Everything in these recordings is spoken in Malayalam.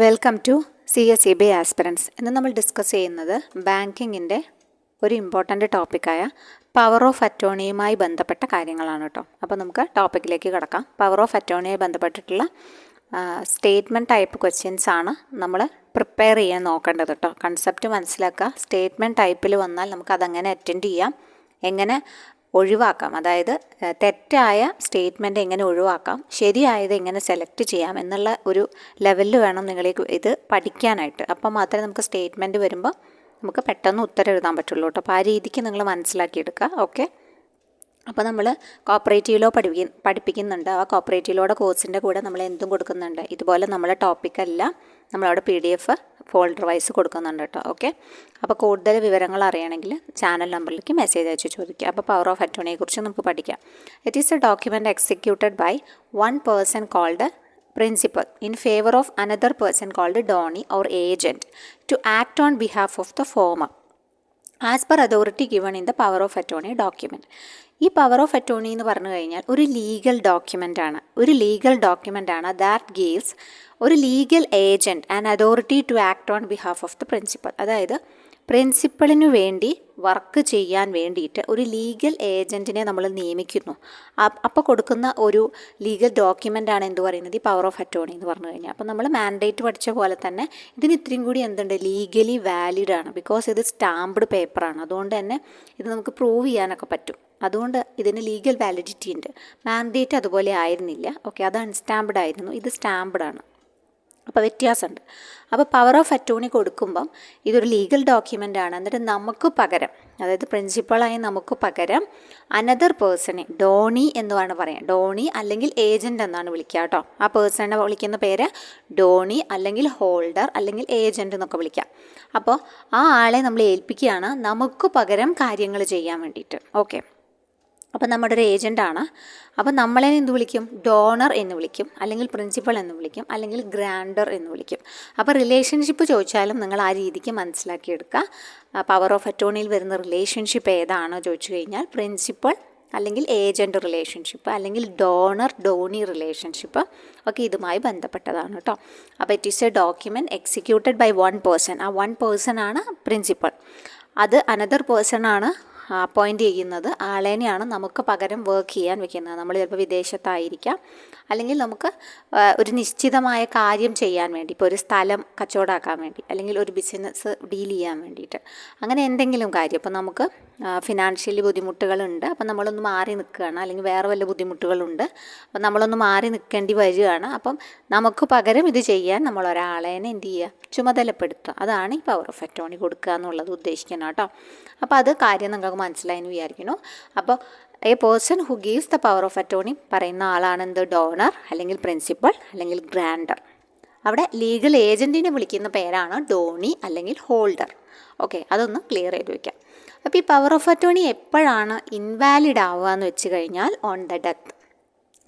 Welcome to CSEB aspirants. ഇന്ന് നമ്മൾ ഡിസ്കസ് ചെയ്യുന്നത് ബാങ്കിങ്ങിൻ്റെ ഒരു ഇമ്പോർട്ടൻ്റ് ടോപ്പിക്കായ പവർ ഓഫ് അറ്റോർണിയുമായി ബന്ധപ്പെട്ട കാര്യങ്ങളാണ് കേട്ടോ. അപ്പോൾ നമുക്ക് ടോപ്പിക്കിലേക്ക് കിടക്കാം. പവർ ഓഫ് അറ്റോർണിയുമായി ബന്ധപ്പെട്ടിട്ടുള്ള സ്റ്റേറ്റ്മെൻറ്റ് ടൈപ്പ് ക്വസ്റ്റ്യൻസ് ആണ് നമ്മൾ പ്രിപ്പയർ ചെയ്യാൻ നോക്കേണ്ടത് കേട്ടോ. കൺസെപ്റ്റ് മനസ്സിലാക്കുക. സ്റ്റേറ്റ്മെൻറ്റ് ടൈപ്പിൽ വന്നാൽ നമുക്കതെങ്ങനെ അറ്റൻഡ് ചെയ്യാം, എങ്ങനെ ഒഴിവാക്കാം, അതായത് തെറ്റായ സ്റ്റേറ്റ്മെൻറ്റ് എങ്ങനെ ഒഴിവാക്കാം, ശരിയായത് എങ്ങനെ സെലക്ട് ചെയ്യാം എന്നുള്ള ഒരു ലെവലിൽ വേണം നിങ്ങൾ ഇത് പഠിക്കാനായിട്ട്. അപ്പം മാത്രമേ നമുക്ക് സ്റ്റേറ്റ്മെൻറ്റ് വരുമ്പോൾ നമുക്ക് പെട്ടെന്ന് ഉത്തരം എഴുതാൻ പറ്റുള്ളൂ കേട്ടോ. അപ്പോൾ ആ രീതിക്ക് നിങ്ങൾ മനസ്സിലാക്കിയെടുക്കുക. ഓക്കെ, അപ്പോൾ നമ്മൾ കോപ്പറേറ്റീവ് ലോ പഠിപ്പിക്കുന്നുണ്ട്. ആ കോപ്പറേറ്റീവ് ലോയുടെ കോഴ്സിൻ്റെ കൂടെ നമ്മൾ എന്തും കൊടുക്കുന്നുണ്ട്. ഇതുപോലെ നമ്മളെ ടോപ്പിക്കെല്ലാം നമ്മളവിടെ PDF ഫോൾഡർ വൈസ് കൊടുക്കുന്നുണ്ട് കേട്ടോ. ഓക്കെ, അപ്പോൾ കൂടുതൽ വിവരങ്ങൾ അറിയണമെങ്കിൽ ചാനൽ നമ്പറിലേക്ക് മെസ്സേജ് അയച്ച് ചോദിക്കുക. അപ്പോൾ പവർ ഓഫ് അറ്റോർണിയെക്കുറിച്ച് നമുക്ക് പഠിക്കാം. It is a document executed by one person called principal in favor of another person called donee or agent to act on behalf of the former as per authority given in the power of attorney document. ഈ പവർ ഓഫ് അറ്റോർണി എന്ന് പറഞ്ഞു കഴിഞ്ഞാൽ ഒരു ലീഗൽ ഡോക്യുമെൻ്റ് ആണ് ദാറ്റ് ഗീവ്സ് ഒരു legal agent and authority to act on behalf of the principal. അതായത് പ്രിൻസിപ്പളിനു വേണ്ടി വർക്ക് ചെയ്യാൻ വേണ്ടിയിട്ട് ഒരു ലീഗൽ ഏജൻറ്റിനെ നമ്മൾ നിയമിക്കുന്നു. അപ്പോൾ കൊടുക്കുന്ന ഒരു ലീഗൽ ഡോക്യുമെൻ്റാണ് എന്ത് പറയുന്നത്, ഈ പവർ ഓഫ് അറ്റോർണി എന്ന് പറഞ്ഞു കഴിഞ്ഞാൽ. അപ്പോൾ നമ്മൾ മാൻഡേറ്റ് പഠിച്ച പോലെ തന്നെ ഇതിന് ഇത്രയും കൂടി എന്തുണ്ട്, ലീഗലി വാലിഡ് ആണ്. ബിക്കോസ് ഇത് സ്റ്റാമ്പ്ഡ് പേപ്പറാണ്. അതുകൊണ്ട് തന്നെ ഇത് നമുക്ക് പ്രൂവ് ചെയ്യാനൊക്കെ പറ്റും. അതുകൊണ്ട് ഇതിന് ലീഗൽ വാലിഡിറ്റി ഉണ്ട്. മാൻഡേറ്റ് അതുപോലെ ആയിരുന്നില്ല. ഓക്കെ, അത് അൺസ്റ്റാമ്പ്ഡ് ആയിരുന്നു, ഇത് സ്റ്റാമ്പ്ഡ് ആണ്. അപ്പോൾ വ്യത്യാസമുണ്ട്. അപ്പോൾ പവർ ഓഫ് അറ്റോർണി കൊടുക്കുമ്പം ഇതൊരു ലീഗൽ ഡോക്യുമെൻ്റ് ആണ്. എന്നിട്ട് നമുക്ക് പകരം, അതായത് പ്രിൻസിപ്പളായി നമുക്ക് പകരം അനദർ പേഴ്സണെ, ഡോണി എന്നുമാണ് പറയാം. ഡോണി അല്ലെങ്കിൽ ഏജൻറ്റ് എന്നാണ് വിളിക്കുക കേട്ടോ. ആ പേഴ്സണെ വിളിക്കുന്ന പേര് ഡോണി അല്ലെങ്കിൽ ഹോൾഡർ അല്ലെങ്കിൽ ഏജൻറ്റ് എന്നൊക്കെ വിളിക്കാം. അപ്പോൾ ആ ആളെ നമ്മൾ ഏൽപ്പിക്കുകയാണ് നമുക്ക് പകരം കാര്യങ്ങൾ ചെയ്യാൻ വേണ്ടിയിട്ട്. ഓക്കെ, അപ്പോൾ നമ്മുടെ ഒരു ഏജൻ്റാണ്. അപ്പോൾ നമ്മളെ എന്ത് വിളിക്കും, ഡോണർ എന്ന് വിളിക്കും, അല്ലെങ്കിൽ പ്രിൻസിപ്പൾ എന്ന് വിളിക്കും, അല്ലെങ്കിൽ ഗ്രാൻഡർ എന്ന് വിളിക്കും. അപ്പോൾ റിലേഷൻഷിപ്പ് ചോദിച്ചാലും നിങ്ങൾ ആ രീതിക്ക് മനസ്സിലാക്കിയെടുക്കുക. പവർ ഓഫ് അറ്റോർണിയിൽ വരുന്ന റിലേഷൻഷിപ്പ് ഏതാണോ ചോദിച്ചു കഴിഞ്ഞാൽ പ്രിൻസിപ്പൾ അല്ലെങ്കിൽ ഏജൻറ്റ് റിലേഷൻഷിപ്പ് അല്ലെങ്കിൽ ഡോണി റിലേഷൻഷിപ്പ് ഒക്കെ ഇതുമായി ബന്ധപ്പെട്ടതാണ് കേട്ടോ. അപ്പോൾ it is a document executed by one person. ആ വൺ പേഴ്സൺ ആണ് പ്രിൻസിപ്പൾ. അത് അനദർ പേഴ്സൺ ആണ് അപ്പോയിൻ്റ് ചെയ്യുന്നത്. ആളേനെയാണ് നമുക്ക് പകരം വർക്ക് ചെയ്യാൻ വെക്കുന്നത്. നമ്മൾ ചിലപ്പോൾ വിദേശത്തായിരിക്കാം, അല്ലെങ്കിൽ നമുക്ക് ഒരു നിശ്ചിതമായ കാര്യം ചെയ്യാൻ വേണ്ടി, ഇപ്പോൾ ഒരു സ്ഥലം കച്ചവടമാക്കാൻ വേണ്ടി, അല്ലെങ്കിൽ ഒരു ബിസിനസ് ഡീൽ ചെയ്യാൻ വേണ്ടിയിട്ട്, അങ്ങനെ എന്തെങ്കിലും കാര്യം. അപ്പോൾ നമുക്ക് ഫിനാൻഷ്യലി ബുദ്ധിമുട്ടുകളുണ്ട്, അപ്പം നമ്മളൊന്ന് മാറി നിൽക്കുകയാണ്, അല്ലെങ്കിൽ വേറെ വല്ല ബുദ്ധിമുട്ടുകളുണ്ട്, അപ്പം നമ്മളൊന്ന് മാറി നിൽക്കേണ്ടി വരികയാണ്. അപ്പം നമുക്ക് പകരം ഇത് ചെയ്യാൻ നമ്മൾ ഒരാളേനെ എന്ത് ചെയ്യുക, ചുമതലപ്പെടുത്തുക. അതാണ് ഈ പവർ ഓഫ് അറ്റോർണി കൊടുക്കുക എന്നുള്ളത് ഉദ്ദേശിക്കണം കേട്ടോ. അപ്പോൾ അത് കാര്യം നിങ്ങൾക്ക് മനസ്സിലായെന്ന് വിചാരിക്കുന്നു. അപ്പോൾ A person who gives the power of attorney പറയുന്ന ആളാണ് എന്ത്, ഡോണർ അല്ലെങ്കിൽ പ്രിൻസിപ്പൾ അല്ലെങ്കിൽ ഗ്രാൻഡർ. അവിടെ ലീഗൽ ഏജൻറ്റിനെ വിളിക്കുന്ന പേരാണ് ഡോണി അല്ലെങ്കിൽ ഹോൾഡർ. ഓക്കെ, അതൊന്ന് ക്ലിയർ ചെയ്ത് വയ്ക്കാം. അപ്പോൾ ഈ പവർ ഓഫ് അറ്റോർണി എപ്പോഴാണ് ഇൻവാലിഡ് ആവുക എന്ന് വെച്ച് കഴിഞ്ഞാൽ ഓൺ ദ ഡെത്ത്,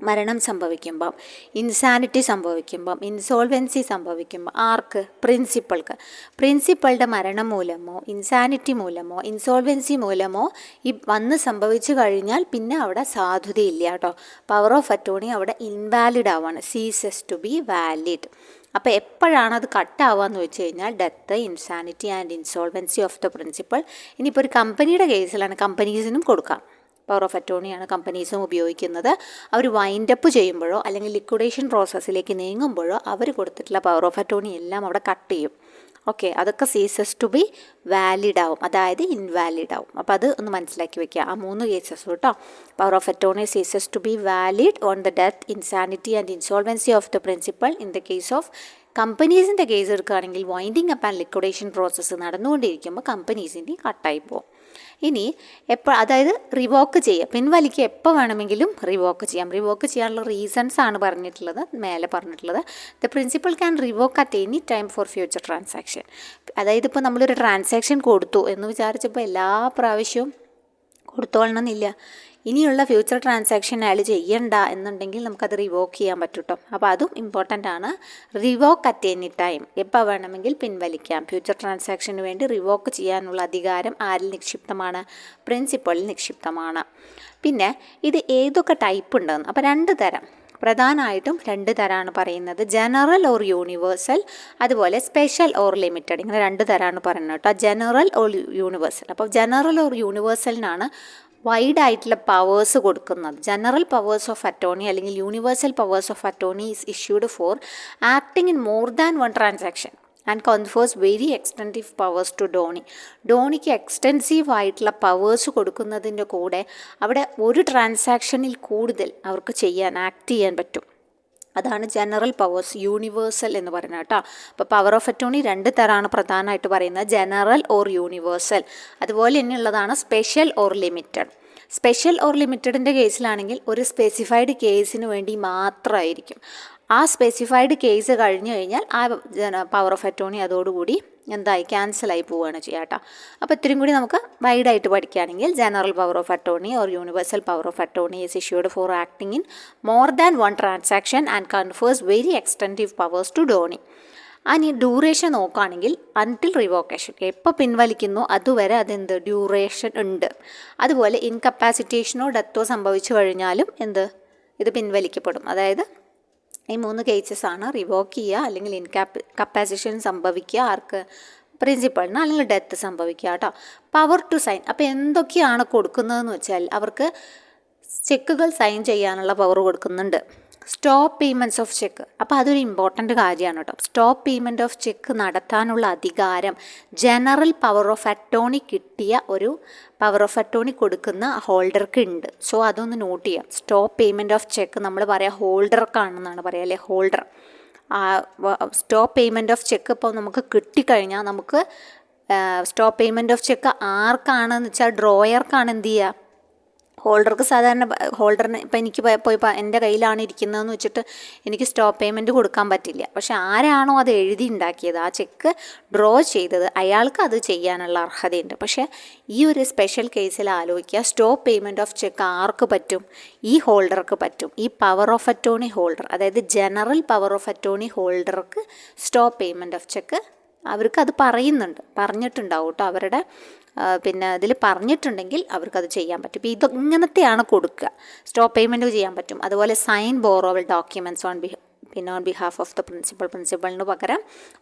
മരണം സംഭവിക്കുമ്പം, ഇൻസാനിറ്റി സംഭവിക്കുമ്പം, ഇൻസോൾവൻസി സംഭവിക്കുമ്പോൾ, ആർക്ക്, പ്രിൻസിപ്പളുടെ മരണം മൂലമോ ഇൻസാനിറ്റി മൂലമോ ഇൻസോൾവൻസി മൂലമോ ഈ വന്ന് സംഭവിച്ചു കഴിഞ്ഞാൽ പിന്നെ അവിടെ സാധുതയില്ല കേട്ടോ. പവർ ഓഫ് അറ്റോർണി അവിടെ ഇൻവാലിഡ് ആവുകയാണ്, സീസസ് ടു ബി വാലിഡ്. അപ്പോൾ എപ്പോഴാണ് അത് കട്ടാവുക എന്ന് വെച്ച് കഴിഞ്ഞാൽ death, insanity and insolvency of the principal. ഇനിയിപ്പോൾ ഒരു കമ്പനിയുടെ കേസിലാണ്, കമ്പനീസിനും കൊടുക്കാം. പവർ ഓഫ് അറ്റോർണിയാണ് കമ്പനീസും ഉപയോഗിക്കുന്നത്. അവർ വൈൻഡപ്പ് ചെയ്യുമ്പോഴോ അല്ലെങ്കിൽ ലിക്വിഡേഷൻ പ്രോസസ്സിലേക്ക് നീങ്ങുമ്പോഴോ അവർ കൊടുത്തിട്ടുള്ള പവർ ഓഫ് അറ്റോർണി എല്ലാം അവിടെ കട്ട് ചെയ്യും. ഓക്കെ, അതൊക്കെ സീസസ് ടു ബി വാലിഡ് ആവും, അതായത് ഇൻവാലിഡ് ആവും. അപ്പോൾ അത് ഒന്ന് മനസ്സിലാക്കി വെക്കുക, ആ 3 കേസസ് കേട്ടോ. Power of attorney ceases to be valid on the death, insanity and insolvency of the principal. In the case of കമ്പനീസിൻ്റെ കേസ് എടുക്കുകയാണെങ്കിൽ winding up and liquidation process നടന്നുകൊണ്ടിരിക്കുമ്പോൾ കമ്പനീസിൻ്റെ കട്ടായി പോകും. ഇനി അതായത് റിവോക്ക് ചെയ്യുക, പിൻവലിക്കുക എപ്പോൾ വേണമെങ്കിലും റിവോക്ക് ചെയ്യാം. റിവോക്ക് ചെയ്യാനുള്ള റീസൺസ് ആണ് പറഞ്ഞിട്ടുള്ളത്, മേലെ പറഞ്ഞിട്ടുള്ളത്. The principal can revoke at any time for future transaction. അതായത് ഇപ്പോൾ നമ്മളൊരു ട്രാൻസാക്ഷൻ കൊടുത്തു എന്ന് വിചാരിച്ചപ്പോൾ എല്ലാ പ്രാവശ്യവും കൊടുത്തോളണമെന്നില്ല. ഇനിയുള്ള ഫ്യൂച്ചർ ട്രാൻസാക്ഷൻ അയാൾ ചെയ്യണ്ട എന്നുണ്ടെങ്കിൽ നമുക്കത് റിവോക്ക് ചെയ്യാൻ പറ്റും കേട്ടോ. അപ്പോൾ അതും ഇമ്പോർട്ടൻ്റ് ആണ്. റിവോക്ക് അറ്റ് എനി ടൈം, എപ്പോൾ വേണമെങ്കിൽ പിൻവലിക്കാം. ഫ്യൂച്ചർ ട്രാൻസാക്ഷന് വേണ്ടി റിവോക്ക് ചെയ്യാനുള്ള അധികാരം ആരിൽ നിക്ഷിപ്തമാണ്, പ്രിൻസിപ്പളിൽ നിക്ഷിപ്തമാണ്. പിന്നെ ഇത് ഏതൊക്കെ ടൈപ്പ് ഉണ്ടെന്ന്, അപ്പോൾ 2 തരം പ്രധാനമായിട്ടും 2 തരമാണ് പറയുന്നത്, ജനറൽ ഓർ യൂണിവേഴ്സൽ, അതുപോലെ സ്പെഷ്യൽ ഓർ ലിമിറ്റഡ്. ഇങ്ങനെ 2 തരമാണ് പറയുന്നത് കേട്ടോ, ജനറൽ ഓർ യൂണിവേഴ്സൽ. അപ്പോൾ ജനറൽ ഓർ യൂണിവേഴ്സലിനാണ് വൈഡ് ആയിട്ടുള്ള പവേഴ്സ് കൊടുക്കുന്നത്. ജനറൽ പവേഴ്സ് ഓഫ് അറ്റോർണി അല്ലെങ്കിൽ universal powers of attorney is issued for acting in more than one transaction and confers very extensive powers to donee. ഡോണിക്ക് എക്സ്റ്റൻസീവ് ആയിട്ടുള്ള പവേഴ്സ് കൊടുക്കുന്നതിൻ്റെ കൂടെ അവിടെ ഒരു ട്രാൻസാക്ഷനിൽ കൂടുതൽ അവർക്ക് ആക്ട് ചെയ്യാൻ പറ്റും. അതാണ് ജനറൽ പവേഴ്സ്, യൂണിവേഴ്സൽ എന്ന് പറയുന്നത് കേട്ടോ. അപ്പോൾ പവർ ഓഫ് അറ്റോർണി 2 തരമാണ് പ്രധാനമായിട്ട് പറയുന്നത്, ജനറൽ ഓർ യൂണിവേഴ്സൽ. അതുപോലെ തന്നെയുള്ളതാണ് special or limited. Special or ലിമിറ്റഡിൻ്റെ കേസിലാണെങ്കിൽ ഒരു സ്പെസിഫൈഡ് കേസിന് വേണ്ടി മാത്രമായിരിക്കും. ആ സ്പെസിഫൈഡ് കേസ് കഴിഞ്ഞു കഴിഞ്ഞാൽ ആ പവർ ഓഫ് അറ്റോർണി അതോടുകൂടി ക്യാൻസലായി പോവുകയാണ് ചെയ്യുക കേട്ടോ. അപ്പോൾ ഇത്രയും കൂടി നമുക്ക് വൈഡായിട്ട് പഠിക്കുകയാണെങ്കിൽ general power of attorney or universal power of attorney is issued for acting in more than one transaction and confers very extensive powers to donee. ഇനി ഡ്യൂറേഷൻ നോക്കുകയാണെങ്കിൽ അൺടിൽ റിവോക്കേഷൻ, എപ്പോൾ പിൻവലിക്കുന്നു അതുവരെ ഡ്യൂറേഷൻ ഉണ്ട്. അതുപോലെ ഇൻകപ്പാസിറ്റേഷനോ ഡെത്തോ സംഭവിച്ചു കഴിഞ്ഞാലും ഇത് പിൻവലിക്കപ്പെടും. അതായത് ഈ 3 കേസസാണ്, റിവോക്ക് ചെയ്യുക, അല്ലെങ്കിൽ ഇൻകപ്പാസിറ്റേഷൻ സംഭവിക്കുക, ആർക്ക്, പ്രിൻസിപ്പളിന്, അല്ലെങ്കിൽ ഡെത്ത് സംഭവിക്കുക കേട്ടോ. പവർ ടു സൈൻ, അപ്പോൾ എന്തൊക്കെയാണ് കൊടുക്കുന്നതെന്ന് വെച്ചാൽ അവർക്ക് ചെക്കുകൾ സൈൻ ചെയ്യാനുള്ള പവർ കൊടുക്കുന്നുണ്ട്. സ്റ്റോപ്പ് പേയ്മെൻറ്റ്സ് ഓഫ് ചെക്ക്, അപ്പോൾ അതൊരു ഇമ്പോർട്ടൻ്റ് കാര്യമാണ് കേട്ടോ. സ്റ്റോപ്പ് പേയ്മെൻറ്റ് ഓഫ് ചെക്ക് നടത്താനുള്ള അധികാരം ജനറൽ പവർ ഓഫ് അറ്റോർണി കിട്ടിയ ഒരു പവർ ഓഫ് അറ്റോർണി കൊടുക്കുന്ന ഹോൾഡർക്ക് ഉണ്ട്. സോ അതൊന്ന് നോട്ട് ചെയ്യാം. സ്റ്റോപ്പ് പേയ്മെൻറ്റ് ഓഫ് ചെക്ക് നമ്മൾ പറയാം ഹോൾഡർക്കാണെന്നാണ് പറയുക, അല്ലേ, holder. Stop payment of check ഇപ്പോൾ നമുക്ക് കിട്ടിക്കഴിഞ്ഞാൽ നമുക്ക് സ്റ്റോപ്പ് പേയ്മെൻറ്റ് ഓഫ് ചെക്ക് ആർക്കാണെന്ന് വെച്ചാൽ ഡ്രോയർക്കാണ് എന്ത് ചെയ്യുക, ഹോൾഡർക്ക്. സാധാരണ ഹോൾഡറിന് ഇപ്പോൾ എനിക്ക് പോയി എൻ്റെ കയ്യിലാണ് ഇരിക്കുന്നതെന്ന് വെച്ചിട്ട് എനിക്ക് സ്റ്റോപ്പ് പേയ്മെൻറ്റ് കൊടുക്കാൻ പറ്റില്ല. പക്ഷേ ആരാണോ അത് എഴുതി ഉണ്ടാക്കിയത്, ആ ചെക്ക് ഡ്രോ ചെയ്തത്, അയാൾക്ക് അത് ചെയ്യാനുള്ള അർഹതയുണ്ട്. പക്ഷേ ഈ ഒരു സ്പെഷ്യൽ കേസിൽ ആലോചിക്കുക, സ്റ്റോപ്പ് പേയ്മെൻറ്റ് ഓഫ് ചെക്ക് ആർക്ക് പറ്റും, ഈ ഹോൾഡർക്ക് പറ്റും. ഈ പവർ ഓഫ് അറ്റോർണി ഹോൾഡർ, അതായത് ജനറൽ പവർ ഓഫ് അറ്റോർണി ഹോൾഡർക്ക് സ്റ്റോപ്പ് പേയ്മെൻറ്റ് ഓഫ് ചെക്ക് അവർക്കത് പറഞ്ഞിട്ടുണ്ടാവും കേട്ടോ. അവരുടെ അതിൽ പറഞ്ഞിട്ടുണ്ടെങ്കിൽ അവർക്കത് ചെയ്യാൻ പറ്റും. ഇപ്പോൾ ഇങ്ങനത്തെയാണ് കൊടുക്കുക. സ്റ്റോപ്പ് പേയ്മെൻറ്റ് ചെയ്യാൻ പറ്റും. അതുപോലെ sign borrowal documents on behalf of the പ്രിൻസിപ്പളിന് പകരം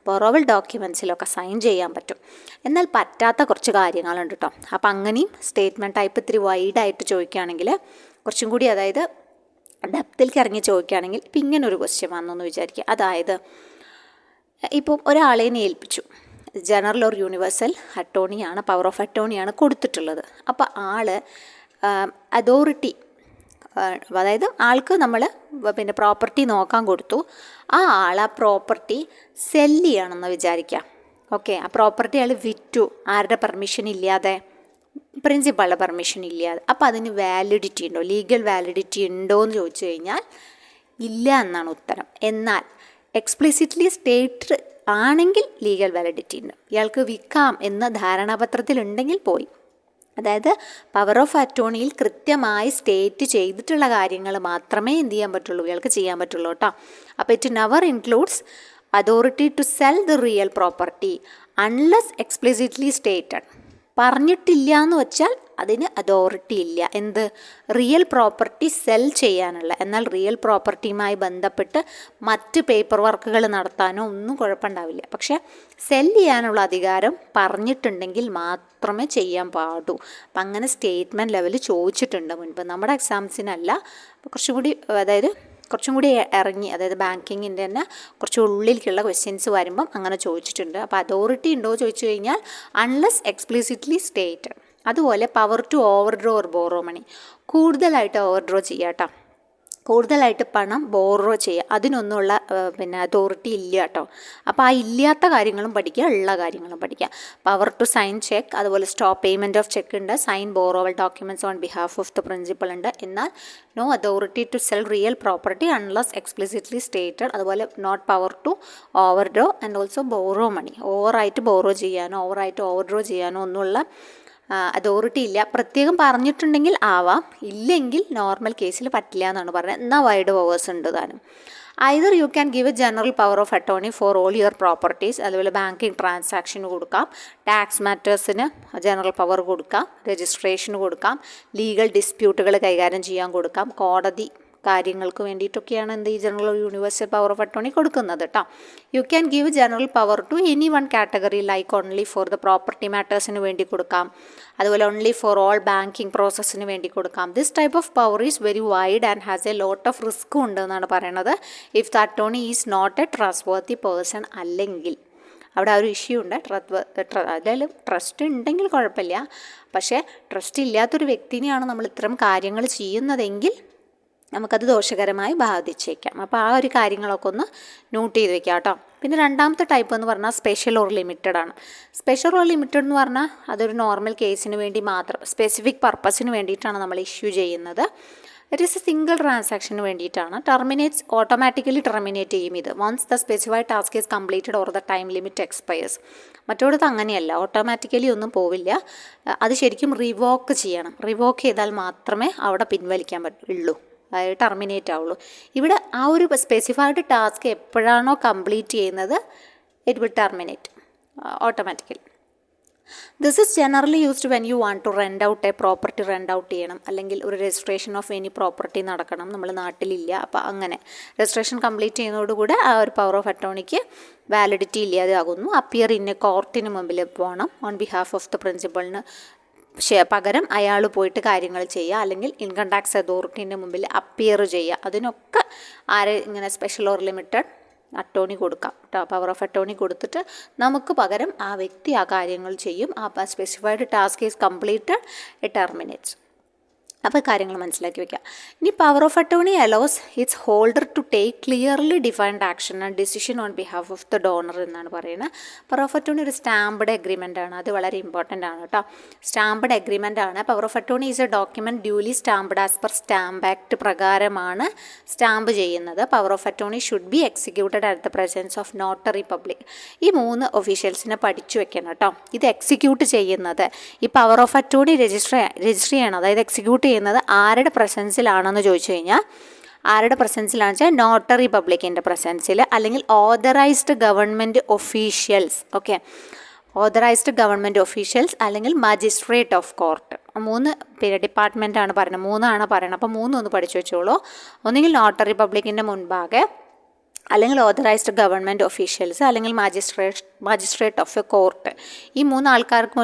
ബോറോവൽ ഡോക്യുമെൻറ്റ്സിലൊക്കെ സൈൻ ചെയ്യാൻ പറ്റും. എന്നാൽ പറ്റാത്ത കുറച്ച് കാര്യങ്ങളുണ്ട് കേട്ടോ. അപ്പോൾ അങ്ങനെയും സ്റ്റേറ്റ്മെൻറ്റ് ടൈപ്പ് ഇത്തിരി വൈഡായിട്ട് ചോദിക്കുകയാണെങ്കിൽ കുറച്ചും കൂടി, അതായത് ഡെപ്തിലേക്ക് ഇറങ്ങി ചോദിക്കുകയാണെങ്കിൽ ഇപ്പം ഇങ്ങനൊരു ക്വസ്റ്റ്യൻ വന്നെന്ന് വിചാരിക്കുക. അതായത് ഇപ്പോൾ ഒരാളെ ഏൽപ്പിച്ചു, ജനറൽ ഓർ യൂണിവേഴ്സൽ അറ്റോർണിയാണ്, പവർ ഓഫ് അറ്റോർണിയാണ് കൊടുത്തിട്ടുള്ളത്. അപ്പോൾ അതോറിറ്റി, അതായത് ആൾക്ക് നമ്മൾ പ്രോപ്പർട്ടി നോക്കാൻ കൊടുത്തു. ആ പ്രോപ്പർട്ടി സെല്ല് ചെയ്യണമെന്ന് വിചാരിക്കാം. ഓക്കെ, ആ പ്രോപ്പർട്ടി അയാൾ വിറ്റു, ആരുടെ പെർമിഷൻ ഇല്ലാതെ, പ്രിൻസിപ്പളുടെ പെർമിഷൻ ഇല്ലാതെ. അപ്പോൾ അതിന് വാലിഡിറ്റി ഉണ്ടോ, ലീഗൽ വാലിഡിറ്റി ഉണ്ടോ എന്ന് ചോദിച്ചു കഴിഞ്ഞാൽ ഇല്ല എന്നാണ് ഉത്തരം. എന്നാൽ എക്സ്പ്ലിസിറ്റ്ലി സ്റ്റേറ്റ് ആണെങ്കിൽ ലീഗൽ വാലിഡിറ്റി ഉണ്ട്. ഇയാൾക്ക് വിൽക്കാം എന്ന ധാരണാപത്രത്തിലുണ്ടെങ്കിൽ പോയി. അതായത് പവർ ഓഫ് അറ്റോർണിയിൽ കൃത്യമായി സ്റ്റേറ്റ് ചെയ്തിട്ടുള്ള കാര്യങ്ങൾ മാത്രമേ എന്ത് ചെയ്യാൻ പറ്റുള്ളൂ, ഇയാൾക്ക് ചെയ്യാൻ പറ്റുള്ളൂ കേട്ടോ. അപ്പോൾ it never includes authority to sell the real property unless explicitly stated. പറഞ്ഞിട്ടില്ല എന്ന് വെച്ചാൽ അതിന് അതോറിറ്റി ഇല്ല. റിയൽ പ്രോപ്പർട്ടി സെൽ ചെയ്യാനുള്ള. എന്നാൽ റിയൽ പ്രോപ്പർട്ടിയുമായി ബന്ധപ്പെട്ട് മറ്റ് പേപ്പർ വർക്കുകൾ നടത്താനോ ഒന്നും കുഴപ്പമുണ്ടാവില്ല. പക്ഷേ സെൽ ചെയ്യാനുള്ള അധികാരം പറഞ്ഞിട്ടുണ്ടെങ്കിൽ മാത്രമേ ചെയ്യാൻ പാടൂ. അപ്പം അങ്ങനെ സ്റ്റേറ്റ്മെൻറ്റ് ലെവൽ ചോദിച്ചിട്ടുണ്ട് മുൻപ്. നമ്മുടെ എക്സാംസിനല്ല, കുറച്ചും കൂടി ഇറങ്ങി, അതായത് ബാങ്കിങ്ങിൻ്റെ തന്നെ കുറച്ച് ഉള്ളിലേക്കുള്ള ക്വസ്റ്റ്യൻസ് വരുമ്പം അങ്ങനെ ചോദിച്ചിട്ടുണ്ട്. അപ്പോൾ അതോറിറ്റി ഉണ്ടോ ചോദിച്ചു കഴിഞ്ഞാൽ അൺലെസ് എക്സ്പ്ലിസിറ്റ്ലി സ്റ്റേറ്റഡ്. അതുപോലെ പവർ ടു ഓവർഡ്രോ ഓർ ബോറോ മണി, കൂടുതലായിട്ട് ഓവർഡ്രോ ചെയ്യാം കേട്ടോ, കൂടുതലായിട്ട് പണം ബോറോ ചെയ്യുക, അതിനൊന്നുമുള്ള അതോറിറ്റി ഇല്ല കേട്ടോ. അപ്പോൾ ആ ഇല്ലാത്ത കാര്യങ്ങളും പഠിക്കുക, ഉള്ള കാര്യങ്ങളും പഠിക്കുക. പവർ ടു സൈൻ ചെക്ക്, അതുപോലെ സ്റ്റോപ്പ് പേയ്മെൻറ്റ് ഓഫ് ചെക്ക് ഉണ്ട്, sign borrowal documents on behalf of the principal ഉണ്ട്. എന്നാൽ no authority to sell real property unless explicitly stated. അതുപോലെ not power to overdraw and also borrow money, ഓവറായിട്ട് ബോറോ ചെയ്യാനോ ഓവറായിട്ട് ഓവർഡ്രോ ചെയ്യാനോ ഒന്നുമുള്ള അതോറിറ്റി ഇല്ല. പ്രത്യേകം പറഞ്ഞിട്ടുണ്ടെങ്കിൽ ആവാം, ഇല്ലെങ്കിൽ നോർമൽ കേസിൽ പറ്റില്ല എന്നാണ് പറയുന്നത്. എന്നാൽ വൈഡ് പവേഴ്സ് ഉണ്ട് താനും. Either you can give a general power of attorney for all your properties, അതുപോലെ ബാങ്കിങ് ട്രാൻസാക്ഷന് കൊടുക്കാം, ടാക്സ് മാറ്റേഴ്സിന് ജനറൽ പവർ കൊടുക്കാം, രജിസ്ട്രേഷന് കൊടുക്കാം, ലീഗൽ ഡിസ്പ്യൂട്ടുകൾ കൈകാര്യം ചെയ്യാൻ കൊടുക്കാം, കാര്യങ്ങൾക്ക് വേണ്ടിയിട്ടൊക്കെയാണ് എന്ത് ഈ general universal power of attorney കൊടുക്കുന്നത് കേട്ടോ. You can give general power to any one category like only for the property മാറ്റേഴ്സിന് വേണ്ടി കൊടുക്കാം, അതുപോലെ ഓൺലി ഫോർ ഓൾ ബാങ്കിങ് പ്രോസസ്സിന് വേണ്ടി കൊടുക്കാം. This type of power is very wide and has a lot of റിസ്ക്കും ഉണ്ട് എന്നാണ് പറയുന്നത്. If the attorney is not a trustworthy person, അല്ലെങ്കിൽ അവിടെ ആ ഒരു ഇഷ്യൂ ഉണ്ട്. അതായാലും ട്രസ്റ്റ് ഉണ്ടെങ്കിൽ കുഴപ്പമില്ല, പക്ഷേ ട്രസ്റ്റ് ഇല്ലാത്തൊരു വ്യക്തിനെയാണ് നമ്മൾ ഇത്തരം കാര്യങ്ങൾ ചെയ്യുന്നതെങ്കിൽ നമുക്കത് ദോഷകരമായി ബാധിച്ചേക്കാം. അപ്പോൾ ആ ഒരു കാര്യങ്ങളൊക്കെ ഒന്ന് നോട്ട് ചെയ്ത് വെക്കാം കേട്ടോ. പിന്നെ രണ്ടാമത്തെ ടൈപ്പ് എന്ന് പറഞ്ഞാൽ സ്പെഷ്യൽ ഓർ ലിമിറ്റഡ് ആണ്. സ്പെഷ്യൽ ഓർ ലിമിറ്റഡ് എന്ന് പറഞ്ഞാൽ അതൊരു നോർമൽ കേസിന് വേണ്ടി മാത്രം, സ്പെസിഫിക് പർപ്പസിന് വേണ്ടിയിട്ടാണ് നമ്മൾ ഇഷ്യൂ ചെയ്യുന്നത്. ഇറ്റ് ഈസ് എ സിംഗിൾ ട്രാൻസാക്ഷന് വേണ്ടിയിട്ടാണ്. ഓട്ടോമാറ്റിക്കലി ടെർമിനേറ്റ് ചെയ്യും ഇത് once the specified task is completed or the time limit expires. മറ്റോടത്ത് അങ്ങനെയല്ല, ഓട്ടോമാറ്റിക്കലി ഒന്നും പോവില്ല. അത് ശരിക്കും റിവോക്ക് ചെയ്യണം. റിവോക്ക് ചെയ്താൽ മാത്രമേ അവിടെ പിൻവലിക്കാൻ പറ്റുള്ളൂ, അതായത് ടെർമിനേറ്റ് ആവുള്ളൂ. ഇവിടെ ആ ഒരു സ്പെസിഫൈഡ് ടാസ്ക് എപ്പോഴാണോ കംപ്ലീറ്റ് ചെയ്യുന്നത് it will terminate automatically. This is generally used when you want to rent out a property, rent out ചെയ്യണം, അല്ലെങ്കിൽ ഒരു രജിസ്ട്രേഷൻ ഓഫ് എനി പ്രോപ്പർട്ടി നടക്കണം, നമ്മൾ നാട്ടിലില്ല, അപ്പോൾ അങ്ങനെ രജിസ്ട്രേഷൻ കംപ്ലീറ്റ് ചെയ്യുന്നതോടുകൂടെ ആ ഒരു പവർ ഓഫ് അറ്റോർണിക്ക് വാലിഡിറ്റി ഇല്ലാതെയാകുന്നു. അപ്പിയർ ഇൻ എ കോർട്ടിന് മുമ്പിൽ പോകണം ഓൺ ബിഹാഫ് ഓഫ് ദ പ്രിൻസിപ്പളിന് പകരം അയാൾ പോയിട്ട് കാര്യങ്ങൾ ചെയ്യുക, അല്ലെങ്കിൽ ഇൻകം ടാക്സ് അതോറിറ്റീൻ്റെ മുമ്പിൽ അപ്പിയർ ചെയ്യുക. അതിനൊക്കെ ഇങ്ങനെ സ്പെഷ്യൽ ഓർ ലിമിറ്റഡ് അറ്റോർണി കൊടുക്കാം കേട്ടോ. പവർ ഓഫ് അറ്റോർണി കൊടുത്തിട്ട് നമുക്ക് പകരം ആ വ്യക്തി ആ കാര്യങ്ങൾ ചെയ്യും. ആ specified task is completed, it terminates. അപ്പോൾ കാര്യങ്ങൾ മനസ്സിലാക്കി വയ്ക്കുക. ഇനി power of attorney allows its holder to take clearly defined action and decision on behalf of the donor എന്നാണ് പറയുന്നത്. പവർ ഓഫ് അറ്റോർണി ഒരു സ്റ്റാമ്പഡ് എഗ്രിമെൻ്റ് ആണ്, അത് വളരെ ഇമ്പോർട്ടൻ്റ് ആണ് കേട്ടോ. സ്റ്റാമ്പഡ് എഗ്രിമെൻ്റ് ആണ്. Power of attorney is a document duly stamped as per stamp act പ്രകാരമാണ് സ്റ്റാമ്പ് ചെയ്യുന്നത്. Power of attorney should be executed at the presence of notary public. ഈ 3 ഒഫീഷ്യൽസിനെ പഠിച്ചു വെക്കണം കേട്ടോ. ഇത് എക്സിക്യൂട്ട് ചെയ്യുന്നത്, ഈ പവർ ഓഫ് അറ്റോർണി രജിസ്റ്റർ ചെയ്യണം, അതായത് എക്സിക്യൂട്ട് ചെയ്യുന്നത് ആരുടെ പ്രസൻസിലാണെന്ന് ചോദിച്ചു കഴിഞ്ഞാൽ, ആരുടെ പ്രസൻസിലാണെന്ന് വെച്ചാൽ നോട്ടറി പബ്ലിക്കിൻ്റെ പ്രസൻസിൽ, അല്ലെങ്കിൽ authorised government officials. Okay, authorised government officials അല്ലെങ്കിൽ മജിസ്ട്രേറ്റ് ഓഫ് കോർട്ട്. 3 ഡിപ്പാർട്ട്മെൻറ്റാണ് പറയുന്നത്, 3 പറയുന്നത്. അപ്പോൾ 3 ഒന്ന് പഠിച്ചു വെച്ചോളൂ. ഒന്നുകിൽ നോട്ടറി പബ്ലിക്കിൻ്റെ മുൻപാകെ, അല്ലെങ്കിൽ ഓതറൈസ്ഡ് ഗവൺമെൻറ് ഒഫീഷ്യൽസ്, അല്ലെങ്കിൽ മജിസ്ട്രേറ്റ് ഓഫ് എ കോർട്ട്. ഈ 3 ആൾക്കാർക്ക്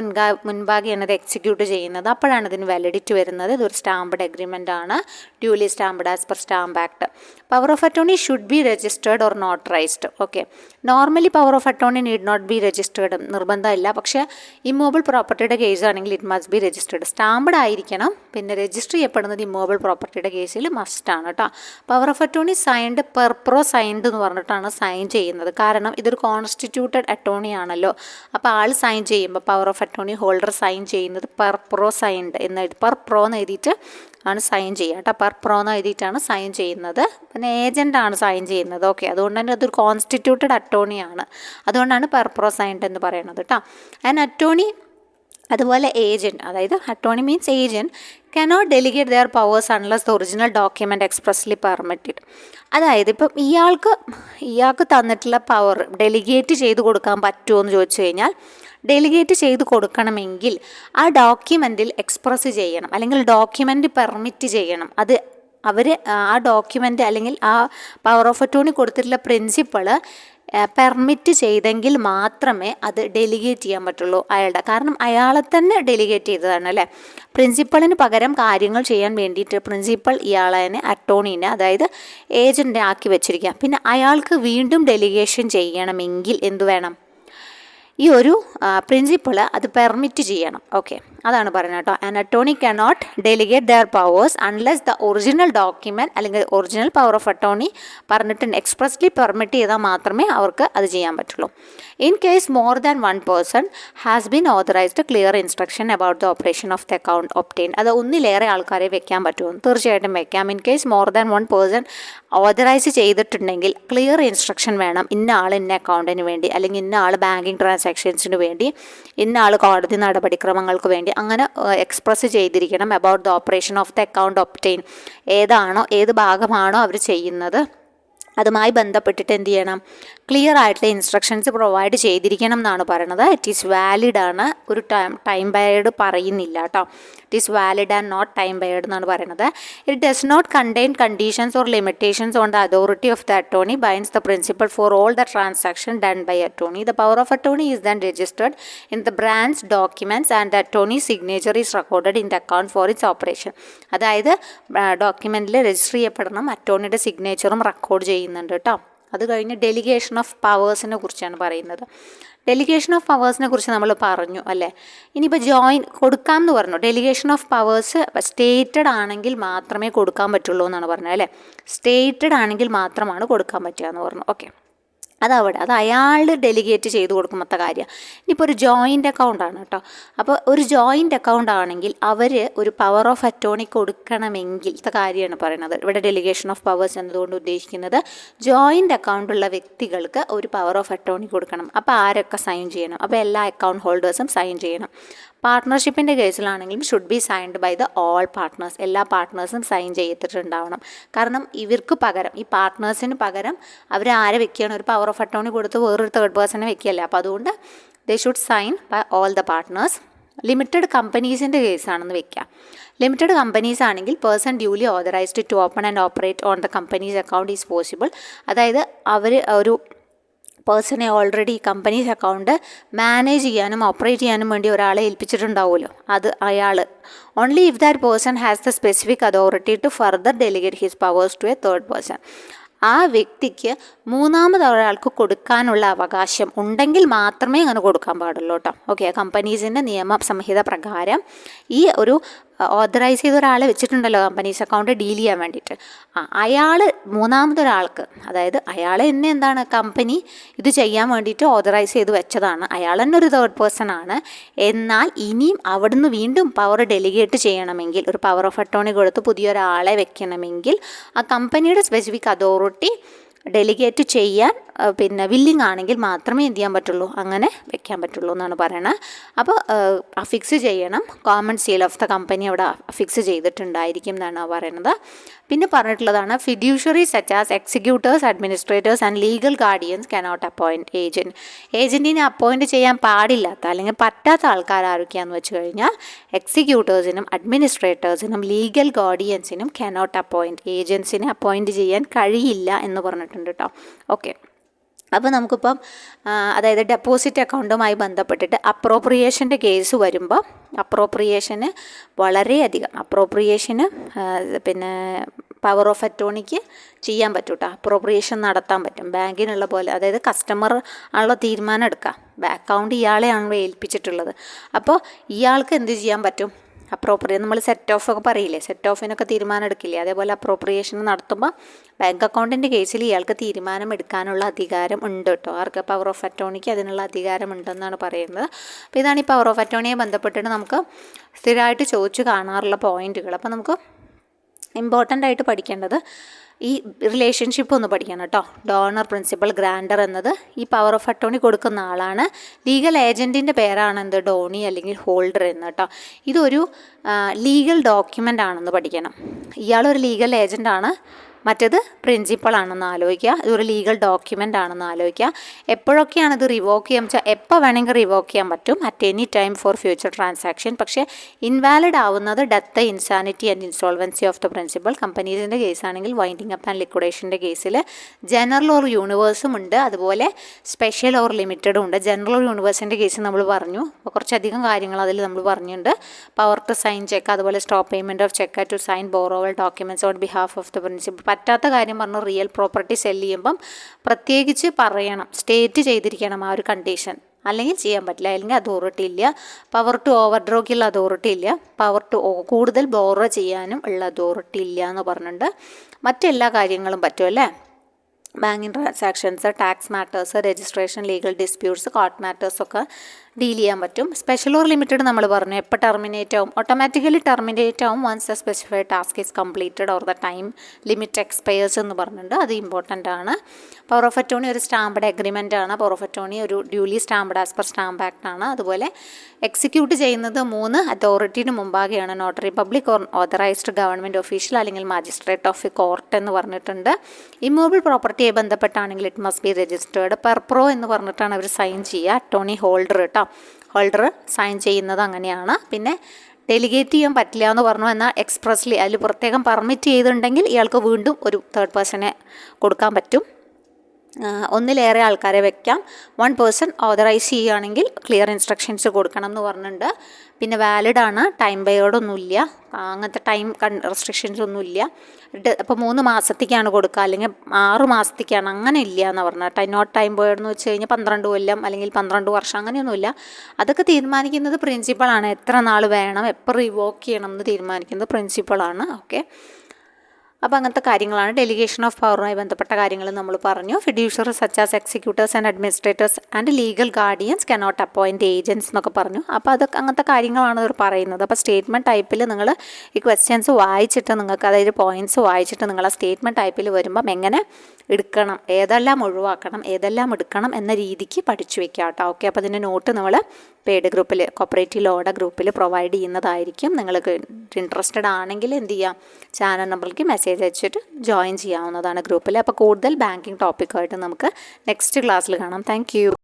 മുൻപാകെയാണ് ഇത് എക്സിക്യൂട്ട് ചെയ്യുന്നത്. അപ്പോഴാണ് ഇതിന് വാലിഡിറ്റി വരുന്നത്. ഇതൊരു സ്റ്റാമ്പഡ് എഗ്രിമെൻ്റ് ആണ്, duly stamped as per stamp act. Power of attorney should be registered or notarised. Okay, normally power of attorney need not be registered, നിർബന്ധമില്ല. പക്ഷേ ഇമ്മൂവബിൾ പ്രോപ്പർട്ടിയുടെ കേസ് ആണെങ്കിൽ it must be registered. Stamped ആയിരിക്കണം. പിന്നെ രജിസ്റ്റർ ചെയ്യപ്പെടുന്നത് ഇമ്മൂവബിൾ പ്രോപ്പർട്ടിയുടെ കേസിൽ മസ്റ്റാണ് കേട്ടോ. Power of attorney signed per pro signed എന്ന് പറഞ്ഞിട്ടാണ് സൈൻ ചെയ്യുന്നത്. കാരണം ഇതൊരു കോൺസ്റ്റിറ്റ്യൂട്ടഡ് അറ്റോർണി ആണല്ലോ. അപ്പോൾ ആൾ സൈൻ ചെയ്യുമ്പോൾ power of attorney holder sign ചെയ്യുന്നത് പെർപ്രോ സൈൻഡ് എന്ന് പെർപ്രോ എന്ന് എഴുതിയിട്ട് ആണ് സൈൻ ചെയ്യുക കേട്ടോ. പെർപ്രോ എന്ന് എഴുതിയിട്ടാണ് സൈൻ ചെയ്യുന്നത്. പിന്നെ ഏജൻ്റാണ് സൈൻ ചെയ്യുന്നത്. ഓക്കെ, അതുകൊണ്ട് തന്നെ അതൊരു കോൺസ്റ്റിറ്റ്യൂട്ടഡ് അറ്റോർണിയാണ്. അതുകൊണ്ടാണ് പെർപ്രോ സൈൻഡ് എന്ന് പറയുന്നത് കേട്ടോ. ആൻഡ് അറ്റോർണി അതുപോലെ ഏജൻറ്റ്, അതായത് attorney means agent cannot delegate their powers unless the original document expressly permitted. അതായത് ഇപ്പം ഇയാൾക്ക് തന്നിട്ടുള്ള പവർ ഡെലിഗേറ്റ് ചെയ്ത് കൊടുക്കാൻ പറ്റുമോ എന്ന് ചോദിച്ചു കഴിഞ്ഞാൽ, ഡെലിഗേറ്റ് ചെയ്ത് കൊടുക്കണമെങ്കിൽ ആ ഡോക്യുമെൻറ്റിൽ എക്സ്പ്രസ് ചെയ്യണം, അല്ലെങ്കിൽ ഡോക്യുമെൻ്റ് പെർമിറ്റ് ചെയ്യണം. അത് അവർ ആ ഡോക്യുമെൻ്റ് അല്ലെങ്കിൽ ആ പവർ ഓഫ് അറ്റോർണി കൊടുത്തിട്ടുള്ള പ്രിൻസിപ്പൾ പെർമിറ്റ് ചെയ്തെങ്കിൽ മാത്രമേ അത് ഡെലിഗേറ്റ് ചെയ്യാൻ പറ്റുള്ളൂ അയാളുടെ. കാരണം അയാളെ തന്നെ ഡെലിഗേറ്റ് ചെയ്തതാണ് അല്ലേ. പ്രിൻസിപ്പളിന് പകരം കാര്യങ്ങൾ ചെയ്യാൻ വേണ്ടിയിട്ട് പ്രിൻസിപ്പൾ ഇയാളെ അറ്റോർണീനെ, അതായത് ഏജൻറ്റിനെ ആക്കി വെച്ചിരിക്കുക. പിന്നെ അയാൾക്ക് വീണ്ടും ഡെലിഗേഷൻ ചെയ്യണമെങ്കിൽ എന്തു വേണം? ഈ ഒരു പ്രിൻസിപ്പിൾ അത് പെർമിറ്റ് ചെയ്യണം. ഓക്കെ, അതാണ് പറയുന്നത് കേട്ടോ. An attorney cannot delegate their powers unless the original document അല്ലെങ്കിൽ ഒറിജിനൽ പവർ ഓഫ് അറ്റോർണി പറഞ്ഞിട്ടുണ്ട് എക്സ്പ്രസ്ലി പെർമിറ്റ് ചെയ്താൽ മാത്രമേ അവർക്ക് അത് ചെയ്യാൻ പറ്റുള്ളൂ. In case more than 1 person has been authorised clear instruction about the operation of the account obtain. അത് ഒന്നിലേറെ ആൾക്കാരെ വെക്കാൻ പറ്റുമോ? തീർച്ചയായിട്ടും വെക്കാം. In case more than 1 person authorise ചെയ്തിട്ടുണ്ടെങ്കിൽ ക്ലിയർ ഇൻസ്ട്രക്ഷൻ വേണം. ഇന്ന ആൾ ഇന്ന അക്കൗണ്ടിന് വേണ്ടി, അല്ലെങ്കിൽ ഇന്ന ആൾ ബാങ്കിങ് ട്രാൻസാക്ഷൻസിന് വേണ്ടി, ഇന്ന ആൾ കോടതി നടപടിക്രമങ്ങൾക്ക് വേണ്ടി, അങ്ങനെ എക്സ്പ്രസ് ചെയ്തിരിക്കണം about the operation of the account obtain. ഏത് ഭാഗമാണോ അവർ ചെയ്യുന്നത് അതുമായി ബന്ധപ്പെട്ടിട്ട് എന്ത് ചെയ്യണം, ക്ലിയർ ആയിട്ടുള്ള ഇൻസ്ട്രക്ഷൻസ് പ്രൊവൈഡ് ചെയ്തിരിക്കണം എന്നാണ് പറയുന്നത്. ഇറ്റ് ഈസ് വാലിഡ് ആണ്, ഒരു ടൈം ബയേർഡ് പറയുന്നില്ല കേട്ടോ. It is valid and not time barred എന്നാണ് പറയുന്നത്. It does not contain conditions or limitations on the authority of the attorney binds the principal for all the transaction done by attorney. The power of attorney is then registered in the branch documents and the attorney signature is recorded in the account for its operation. അതായത് ഡോക്യുമെൻറ്റിൽ രജിസ്റ്റർ ചെയ്യപ്പെടണം, അറ്റോർണിയുടെ സിഗ്നേച്ചറും റെക്കോർഡ് ചെയ്യുന്നുണ്ട് കേട്ടോ. അത് കഴിഞ്ഞ് ഡെലിഗേഷൻ ഓഫ് പവേഴ്സിനെ കുറിച്ചാണ് പറയുന്നത്. ഡെലിഗേഷൻ ഓഫ് പവേഴ്സിനെ കുറിച്ച് നമ്മൾ പറഞ്ഞു അല്ലേ. ഇനിയിപ്പോൾ ജോയിൻ കൊടുക്കാം എന്ന് പറഞ്ഞു. ഡെലിഗേഷൻ ഓഫ് പവേഴ്സ് സ്റ്റേറ്റഡ് ആണെങ്കിൽ മാത്രമേ കൊടുക്കാൻ പറ്റുള്ളൂ എന്നാണ് പറഞ്ഞത് അല്ലേ. സ്റ്റേറ്റഡ് ആണെങ്കിൽ മാത്രമാണ് കൊടുക്കാൻ പറ്റുക എന്ന് പറഞ്ഞു. ഓക്കെ, അതവിടെ അത് അയാൾ ഡെലിഗേറ്റ് ചെയ്ത് കൊടുക്കുമ്പോഴത്തെ കാര്യം. ഇനിയിപ്പോൾ ഒരു ജോയിൻ്റ് അക്കൗണ്ടാണ് കേട്ടോ. അപ്പോൾ ഒരു ജോയിൻ്റ് അക്കൗണ്ട് ആണെങ്കിൽ അവർ ഒരു പവർ ഓഫ് അറ്റോർണി കൊടുക്കണമെങ്കിൽ കാര്യമാണ് പറയുന്നത്. ഇവിടെ ഡെലിഗേഷൻ ഓഫ് പവേഴ്സ് എന്നതുകൊണ്ട് ഉദ്ദേശിക്കുന്നത് ജോയിൻ്റ് അക്കൗണ്ടുള്ള വ്യക്തികൾക്ക് ഒരു പവർ ഓഫ് അറ്റോർണി കൊടുക്കണം. അപ്പോൾ ആരൊക്കെ സൈൻ ചെയ്യണം? അപ്പോൾ എല്ലാ അക്കൗണ്ട് ഹോൾഡേഴ്സും സൈൻ ചെയ്യണം. പാർട്ട്ണർഷിപ്പിൻ്റെ കേസിലാണെങ്കിലും should be signed by the all partners. എല്ലാ പാർട്ട്നേഴ്സും സൈൻ ചെയ്തിട്ടുണ്ടാവണം. കാരണം ഇവർക്ക് പകരം, ഈ പാർട്ട്നേഴ്സിന് പകരം അവർ ആരെ വെക്കുകയാണ്? ഒരു പവർ ഓഫ് അറ്റോർണി കൊടുത്ത് വേറൊരു തേർഡ് പേഴ്സണെ വെക്കുകയല്ലേ. അപ്പോൾ അതുകൊണ്ട് they should sign by all the partners. Limited കമ്പനീസിൻ്റെ കേസാണെന്ന് വെക്കാം. ലിമിറ്റഡ് കമ്പനീസ് ആണെങ്കിൽ person duly authorised to open and operate on the companies account is possible. അതായത് അവർ ഒരു പേഴ്സണെ ഓൾറെഡി കമ്പനീസ് അക്കൗണ്ട് മാനേജ് ചെയ്യാനും ഓപ്പറേറ്റ് ചെയ്യാനും വേണ്ടി ഒരാളെ ഏൽപ്പിച്ചിട്ടുണ്ടാവുമല്ലോ, അത് അയാൾ. Only if that person has the specific authority to further delegate his powers to a third person. ആ വ്യക്തിക്ക് മൂന്നാമതൊരാൾക്ക് കൊടുക്കാനുള്ള അവകാശം ഉണ്ടെങ്കിൽ മാത്രമേ അങ്ങനെ കൊടുക്കാൻ പാടുള്ളൂ കേട്ടോ. ഓക്കെ, കമ്പനീസിൻ്റെ നിയമ സംഹിത പ്രകാരം ഈ ഒരു ഓതറൈസ് ചെയ്ത ഒരാളെ വെച്ചിട്ടുണ്ടല്ലോ കമ്പനീസ് അക്കൗണ്ട് ഡീൽ ചെയ്യാൻ വേണ്ടിയിട്ട്, അയാൾ മൂന്നാമതൊരാൾക്ക്, അതായത് അയാൾ തന്നെ എന്താണ്, കമ്പനി ഇത് ചെയ്യാൻ വേണ്ടിയിട്ട് ഓതറൈസ് ചെയ്ത് വെച്ചതാണ്, അയാൾ തന്നെ ഒരു തേർഡ് പേഴ്സൺ ആണ്. എന്നാൽ ഇനിയും അവിടുന്ന് വീണ്ടും പവർ ഡെലിഗേറ്റ് ചെയ്യണമെങ്കിൽ, ഒരു പവർ ഓഫ് അറ്റോർണി കൊടുത്ത് പുതിയൊരാളെ വെക്കണമെങ്കിൽ ആ കമ്പനിയുടെ സ്പെസിഫിക് അതോറിറ്റി ഡെലിഗേറ്റ് ചെയ്യാൻ വില്ലിങ് ആണെങ്കിൽ മാത്രമേ എന്ത് ചെയ്യാൻ പറ്റുള്ളൂ, അങ്ങനെ വെക്കാൻ പറ്റുള്ളൂ എന്നാണ് പറയുന്നത്. അപ്പോൾ അഫിക്സ് ചെയ്യണം. Common seal of the company അവിടെ അഫിക്സ് ചെയ്തിട്ടുണ്ടായിരിക്കും എന്നാണ് പറയുന്നത്. പിന്നെ പറഞ്ഞിട്ടുള്ളതാണ് fiduciary such as executors, administrators and legal guardians cannot appoint agent. ഏജൻറ്റിനെ അപ്പോയിൻറ്റ് ചെയ്യാൻ പാടില്ലാത്ത അല്ലെങ്കിൽ പറ്റാത്ത ആൾക്കാർ ആരൊക്കെയാണെന്ന് വെച്ച് കഴിഞ്ഞാൽ എക്സിക്യൂട്ടേഴ്സിനും അഡ്മിനിസ്ട്രേറ്റേഴ്സിനും ലീഗൽ ഗാർഡിയൻസിനും കനോട്ട് അപ്പോയിൻറ്റ്, ഏജൻസിനെ അപ്പോയിൻറ്റ് ചെയ്യാൻ കഴിയില്ല എന്ന് പറഞ്ഞിട്ടുണ്ട് കേട്ടോ. ഓക്കെ, അപ്പോൾ നമുക്കിപ്പം അതായത് ഡെപ്പോസിറ്റ് അക്കൗണ്ടുമായി ബന്ധപ്പെട്ടിട്ട് അപ്രോപ്രിയേഷൻ്റെ കേസ് വരുമ്പോൾ അപ്രോപ്രിയേഷന് വളരെയധികം പവർ ഓഫ് അറ്റോർണിക്ക് ചെയ്യാൻ പറ്റും കേട്ടോ. അപ്രോപ്രിയേഷൻ നടത്താൻ പറ്റും ബാങ്കിനുള്ള പോലെ. അതായത് കസ്റ്റമർ ആണല്ലോ തീരുമാനം എടുക്കുക, അക്കൗണ്ട് ഇയാളെയാണല്ലോ ഏൽപ്പിച്ചിട്ടുള്ളത്. അപ്പോൾ ഇയാൾക്ക് എന്ത് ചെയ്യാൻ പറ്റും? നമ്മൾ സെറ്റ് ഓഫ് ഒക്കെ പറയില്ലേ, സെറ്റ് ഓഫിനൊക്കെ തീരുമാനം എടുക്കില്ലേ, അതേപോലെ അപ്രോപ്രിയേഷൻ നടത്തുമ്പോൾ ബാങ്ക് അക്കൗണ്ടിൻ്റെ കേസിൽ ഇയാൾക്ക് തീരുമാനം എടുക്കാനുള്ള അധികാരം ഉണ്ട് കേട്ടോ. ആർക്ക്? പവർ ഓഫ് അറ്റോർണിക്ക് അതിനുള്ള അധികാരം ഉണ്ടെന്നാണ് പറയുന്നത്. അപ്പോൾ ഇതാണ് ഈ പവർ ഓഫ് അറ്റോർണിയെ ബന്ധപ്പെട്ടിട്ട് നമുക്ക് സ്ഥിരമായിട്ട് ചോദിച്ചു കാണാറുള്ള പോയിന്റുകൾ. അപ്പോൾ നമുക്ക് ഇമ്പോർട്ടൻ്റ് ആയിട്ട് പഠിക്കേണ്ടത് ഈ റിലേഷൻഷിപ്പ് ഒന്ന് പഠിക്കണം കേട്ടോ. ഡോണർ, പ്രിൻസിപ്പൽ, ഗ്രാൻഡർ എന്നത് ഈ പവർ ഓഫ് അറ്റോർണി കൊടുക്കുന്ന ആളാണ്. ലീഗൽ ഏജൻറ്റിൻ്റെ പേരാണ് എന്ത്? ഡോണി അല്ലെങ്കിൽ ഹോൾഡർ എന്ന് കേട്ടോ. ഇതൊരു ലീഗൽ ഡോക്യുമെൻ്റ് ആണെന്ന് പഠിക്കണം. ഇയാളൊരു ലീഗൽ ഏജൻ്റാണ്, മറ്റേത് പ്രിൻസിപ്പളാണെന്ന് ആലോചിക്കുക. ഇതൊരു ലീഗൽ ഡോക്യുമെൻ്റ് ആണെന്ന് ആലോചിക്കുക. എപ്പോഴൊക്കെയാണ് ഇത് റിവോക്ക് ചെയ്യാൻ വെച്ചാൽ എപ്പോൾ വേണമെങ്കിൽ റിവോക്ക് ചെയ്യാൻ പറ്റും, at any time for future transaction. പക്ഷേ ഇൻവാലിഡ് ആവുന്നത് death, insanity and insolvency of the principal. കമ്പനീസിൻ്റെ കേസാണെങ്കിൽ വൈൻഡിങ് അപ്പ് ആൻഡ് ലിക്വിഡേഷൻ്റെ കേസിൽ ജനറൽ ഓർ യൂണിവേഴ്സും ഉണ്ട്, അതുപോലെ സ്പെഷ്യൽ ഓർ ലിമിറ്റഡും ഉണ്ട്. ജനറൽ ഓർ യൂണിവേഴ്സിൻ്റെ കേസ് നമ്മൾ പറഞ്ഞു, കുറച്ചധികം കാര്യങ്ങൾ അതിൽ നമ്മൾ പറഞ്ഞിട്ടുണ്ട്. പവർ ടു സൈൻ ചെക്ക്, അതുപോലെ stop payment of cheque, to sign borrowal documents on behalf of the principal. പറ്റാത്ത കാര്യം പറഞ്ഞു, റിയൽ പ്രോപ്പർട്ടി സെല് ചെയ്യുമ്പം പ്രത്യേകിച്ച് പറയണം, സ്റ്റേറ്റ് ചെയ്തിരിക്കണം ആ ഒരു കണ്ടീഷൻ, അല്ലെങ്കിൽ ചെയ്യാൻ പറ്റില്ല, അല്ലെങ്കിൽ അതോറിറ്റി ഇല്ല. പവർ ടു ഓവർഡ്രോക്കുള്ള അതോറിറ്റി ഇല്ല, പവർ ടു കൂടുതൽ ബോറോ ചെയ്യാനും ഉള്ള അതോറിറ്റി ഇല്ല എന്ന് പറഞ്ഞിട്ടുണ്ട്. മറ്റെല്ലാ കാര്യങ്ങളും പറ്റും അല്ലേ. Banking transactions, tax matters, registration, legal disputes, court മാറ്റേഴ്സൊക്കെ ഡീൽ ചെയ്യാൻ പറ്റും. സ്പെഷ്യൽ ഓർ ലിമിറ്റഡ് നമ്മൾ പറഞ്ഞു എപ്പോൾ ടെർമിനേറ്റ് ആവും, ഓട്ടോമാറ്റിക്കലി ടെർമിനേറ്റ് ആവും once the specified task is completed or the time limit expires എന്ന് പറഞ്ഞിട്ടുണ്ട്. അത് ഇമ്പോർട്ടൻ്റ് ആണ്. പവർ ഓഫ് അറ്റോർണി ഒരു സ്റ്റാമ്പഡ് എഗ്രിമെൻ്റ് ആണ്. പവർ ഓഫ് അറ്റോർണി ഒരു duly stamped as per stamp act ആണ്. അതുപോലെ എക്സിക്യൂട്ട് ചെയ്യുന്നത് 3 അതോറിറ്റിന് മുമ്പാകെയാണ്, notary public or authorised government official അല്ലെങ്കിൽ മാജിസ്ട്രേറ്റ് ഓഫ് കോർട്ട് എന്ന് പറഞ്ഞിട്ടുണ്ട്. ഇമ്മൂവബിൾ പ്രോപ്പർട്ടി കെ ബന്ധപ്പെട്ടാണെങ്കിൽ it must be registered. Per pro എന്ന് പറഞ്ഞിട്ടാണ് അവർ സൈൻ ചെയ്യുക. അറ്റോർണി ഹോൾഡർ കേട്ടോ, ഹോൾഡർ സൈൻ ചെയ്യുന്നത് അങ്ങനെയാണ്. പിന്നെ ഡെലിഗേറ്റ് ചെയ്യാൻ പറ്റില്ല എന്ന് പറഞ്ഞു, എന്നാൽ എക്സ്പ്രസ്ലി അതിൽ പ്രത്യേകം പെർമിറ്റ് ചെയ്തിട്ടുണ്ടെങ്കിൽ ഇയാൾക്ക് വീണ്ടും ഒരു തേർഡ് പേഴ്സണെ കൊടുക്കാൻ പറ്റും. ഒന്നിലേറെ ആൾക്കാരെ വെക്കാം. 1 പേഴ്സൺ ഓതറൈസ് ചെയ്യുകയാണെങ്കിൽ ക്ലിയർ ഇൻസ്ട്രക്ഷൻസ് കൊടുക്കണം എന്ന് പറഞ്ഞിട്ടുണ്ട്. പിന്നെ വാലിഡ് ആണ്, ടൈം ബയോഡൊന്നുമില്ല, അങ്ങനത്തെ ടൈം റെസ്ട്രിക്ഷൻസ് ഒന്നുമില്ല. അപ്പോൾ 3 മാസത്തേക്കാണ് കൊടുക്കുക, അല്ലെങ്കിൽ 6 മാസത്തേക്കാണ്, അങ്ങനെ ഇല്ല എന്ന് പറഞ്ഞാൽ. നോട്ട് ടൈം ബയോഡ് എന്ന് വെച്ച് കഴിഞ്ഞാൽ 12 കൊല്ലം അല്ലെങ്കിൽ 12 വർഷം അങ്ങനെയൊന്നുമില്ല. അതൊക്കെ തീരുമാനിക്കുന്നത് പ്രിൻസിപ്പളാണ്. എത്ര നാൾ വേണം, എപ്പോൾ റിവോക്ക് ചെയ്യണം എന്ന് തീരുമാനിക്കുന്നത് പ്രിൻസിപ്പളാണ്. ഓക്കെ, അപ്പോൾ അങ്ങനത്തെ കാര്യങ്ങളാണ്. ഡെലിഗേഷൻ ഓഫ് പവറുമായി ബന്ധപ്പെട്ട കാര്യങ്ങൾ നമ്മൾ പറഞ്ഞു. Fiduciary such as executors and administrators and legal guardians cannot appoint agents എന്നൊക്കെ പറഞ്ഞു. അപ്പോൾ അതൊക്കെ അങ്ങനത്തെ കാര്യങ്ങളാണ് ഇവർ പറയുന്നത്. അപ്പോൾ സ്റ്റേറ്റ്മെൻറ്റ് ടൈപ്പിൽ നിങ്ങൾ ഈ ക്വസ്റ്റ്യൻസ് വായിച്ചിട്ട് നിങ്ങൾക്ക്, അതായത് പോയിൻറ്റ്സ് വായിച്ചിട്ട് നിങ്ങൾ ആ സ്റ്റേറ്റ്മെൻറ്റ് ടൈപ്പിൽ വരുമ്പം എങ്ങനെ എടുക്കണം, ഏതെല്ലാം ഒഴിവാക്കണം, ഏതെല്ലാം എടുക്കണം എന്ന രീതിക്ക് പഠിച്ചു വെക്കുക കേട്ടോ. ഓക്കെ, അപ്പോൾ അതിൻ്റെ നോട്ട് നമ്മൾ പെയ്ഡ് ഗ്രൂപ്പിൽ, കോപ്പറേറ്റീവ് ലോയുടെ ഗ്രൂപ്പിൽ പ്രൊവൈഡ് ചെയ്യുന്നതായിരിക്കും. നിങ്ങൾക്ക് ഇൻട്രസ്റ്റഡ് ആണെങ്കിൽ എന്ത് ചെയ്യാം, ചാനൽ നമ്പറിലേക്ക് മെസ്സേജ് അയച്ചിട്ട് ജോയിൻ ചെയ്യാവുന്നതാണ് ഗ്രൂപ്പിൽ. അപ്പോൾ കൂടുതൽ ബാങ്കിങ് ടോപ്പിക്കായിട്ട് നമുക്ക് നെക്സ്റ്റ് ക്ലാസ്സിൽ കാണാം. Thank you.